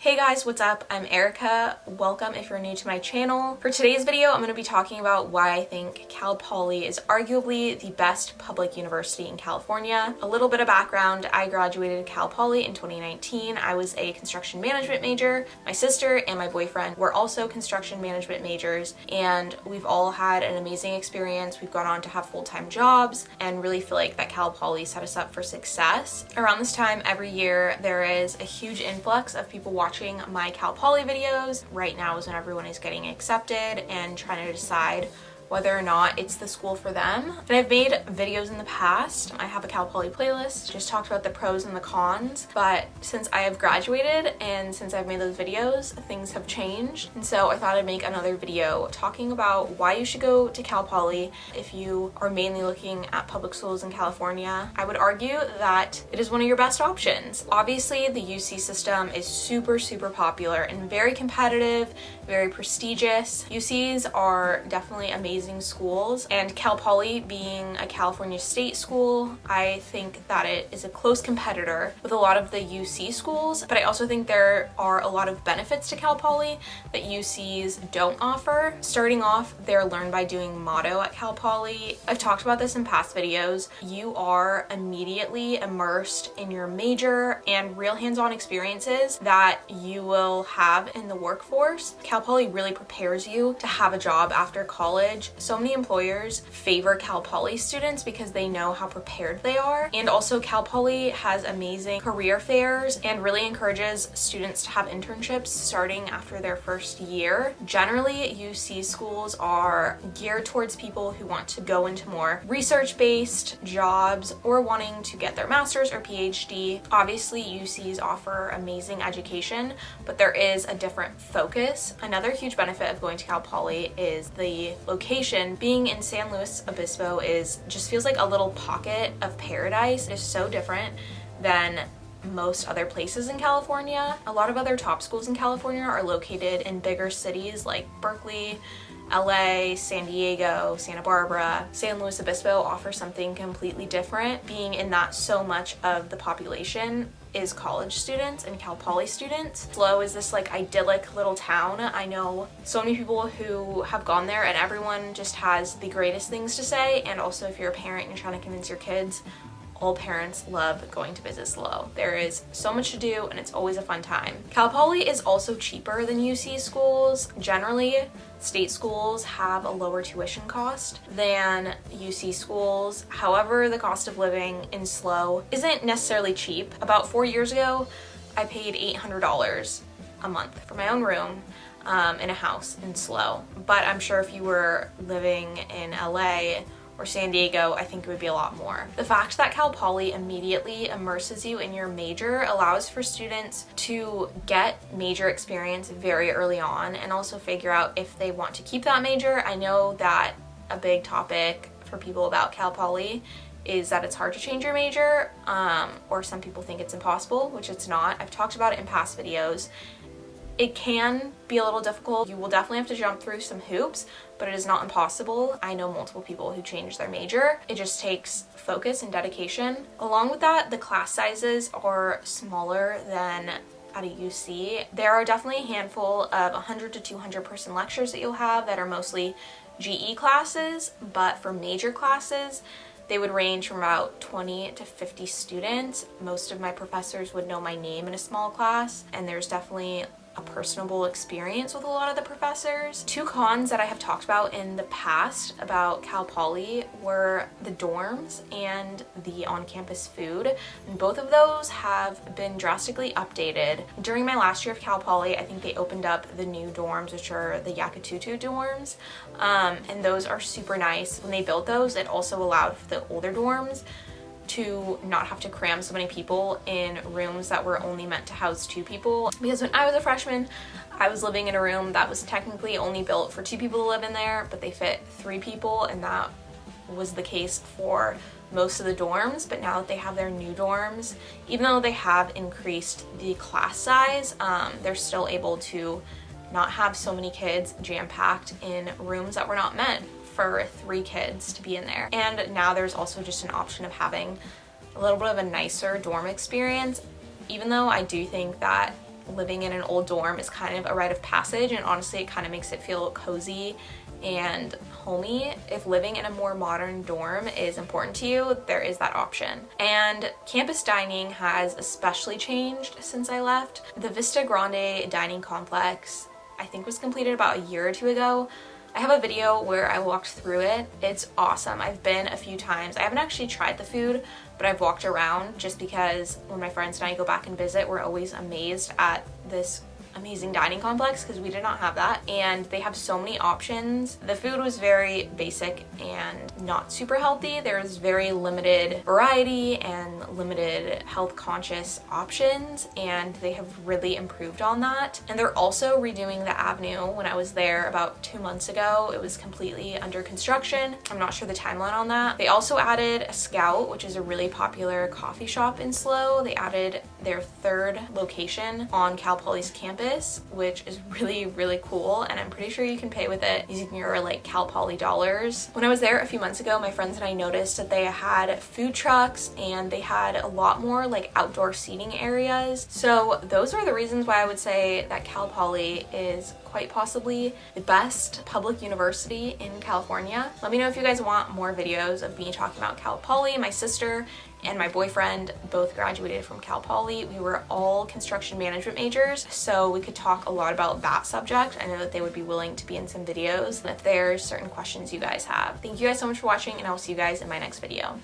Hey guys, what's up? I'm Erica. Welcome if you're new to my channel. For today's video, I'm going to be talking about why I think Cal Poly is arguably the best public university in California. A little bit of background, I graduated Cal Poly in 2019. I was a construction management major. My sister and my boyfriend were also construction management majors, and we've all had an amazing experience. We've gone on to have full-time jobs and really feel like that Cal Poly set us up for success. Around this time every year, there is a huge influx of people watching my Cal Poly videos. Right now is when everyone is getting accepted and trying to decide whether or not it's the school for them. And I've made videos in the past. I have a Cal Poly playlist, just talked about the pros and the cons, but since I have graduated and since I've made those videos, things have changed. And so I thought I'd make another video talking about why you should go to Cal Poly if you are mainly looking at public schools in California. I would argue that it is one of your best options. Obviously, the UC system is super popular and very competitive, very prestigious. UCs are definitely amazing schools, and Cal Poly being a California state school, I think that it is a close competitor with a lot of the UC schools, but I also think there are a lot of benefits to Cal Poly that UCs don't offer. Starting off, their Learn by Doing motto at Cal Poly. I've talked about this in past videos. You are immediately immersed in your major and real hands-on experiences that you will have in the workforce. Cal Poly really prepares you to have a job after college. So many employers favor Cal Poly students because they know how prepared they are. And also Cal Poly has amazing career fairs and really encourages students to have internships starting after their first year. Generally, UC schools are geared towards people who want to go into more research-based jobs or wanting to get their master's or PhD. Obviously, UCs offer amazing education, but there is a different focus. Another huge benefit of going to Cal Poly is the location. Being in San Luis Obispo just feels like a little pocket of paradise. It is so different than most other places in California. A lot of other top schools in California are located in bigger cities like Berkeley, LA, San Diego, Santa Barbara. San Luis Obispo offers something completely different, being in that so much of the population is college students and Cal Poly students. SLO is this like idyllic little town. I know so many people who have gone there and everyone just has the greatest things to say. And also if you're a parent and you're trying to convince your kids, all parents love going to visit SLO. There is so much to do and it's always a fun time. Cal Poly is also cheaper than UC schools. Generally, state schools have a lower tuition cost than UC schools. However, the cost of living in SLO isn't necessarily cheap. About 4 years ago, I paid $800 a month for my own room in a house in SLO. But I'm sure if you were living in LA or San Diego, I think it would be a lot more. The fact that Cal Poly immediately immerses you in your major allows for students to get major experience very early on and also figure out if they want to keep that major. I know that a big topic for people about Cal Poly is that it's hard to change your major, or some people think it's impossible, which it's not. I've talked about it in past videos. It can be a little difficult. You will definitely have to jump through some hoops, but it is not impossible. I know multiple people who changed their major. It just takes focus and dedication. Along with that, the class sizes are smaller than at a UC. There are definitely a handful of 100 to 200 person lectures that you'll have that are mostly GE classes, but for major classes, they would range from about 20 to 50 students. Most of my professors would know my name in a small class, and there's definitely a personable experience with a lot of the professors. Two cons that I have talked about in the past about Cal Poly were the dorms and the on-campus food, and both of those have been drastically updated. During my last year of Cal Poly, I think they opened up the new dorms, which are the Yakatutu dorms, and those are super nice. When they built those, it also allowed for the older dorms to not have to cram so many people in rooms that were only meant to house 2 people. Because when I was a freshman, I was living in a room that was technically only built for 2 people to live in there, but they fit 3 people, and that was the case for most of the dorms. But now that they have their new dorms, even though they have increased the class size, they're still able to not have so many kids jam-packed in rooms that were not meant for 3 kids to be in there. And now there's also just an option of having a little bit of a nicer dorm experience, even though I do think that living in an old dorm is kind of a rite of passage, and honestly it kind of makes it feel cozy and homey. If living in a more modern dorm is important to you, there is that option. And campus dining has especially changed since I left. The Vista Grande dining complex, I think, was completed about a year or two ago. I have a video where I walked through it. It's awesome. I've been a few times. I haven't actually tried the food, but I've walked around just because when my friends and I go back and visit, we're always amazed at this amazing dining complex because we did not have that, and they have so many options. The food was very basic and not super healthy. There's very limited variety and limited health conscious options, and they have really improved on that. And they're also redoing the Avenue. When I was there about 2 months ago, it was completely under construction. I'm not sure the timeline on that. They also added a Scout, which is a really popular coffee shop in SLO. They added their third location on Cal Poly's campus, which is really cool, and I'm pretty sure you can pay with it using your like Cal Poly dollars. When I was there a few months ago, my friends and I noticed that they had food trucks and they had a lot more like outdoor seating areas. So those are the reasons why I would say that Cal Poly is quite possibly the best public university in California. Let me know if you guys want more videos of me talking about Cal Poly. My sister and my boyfriend both graduated from Cal Poly. We were all construction management majors, so we could talk a lot about that subject. I know that they would be willing to be in some videos if there's certain questions you guys have. Thank you guys so much for watching, and I will see you guys in my next video.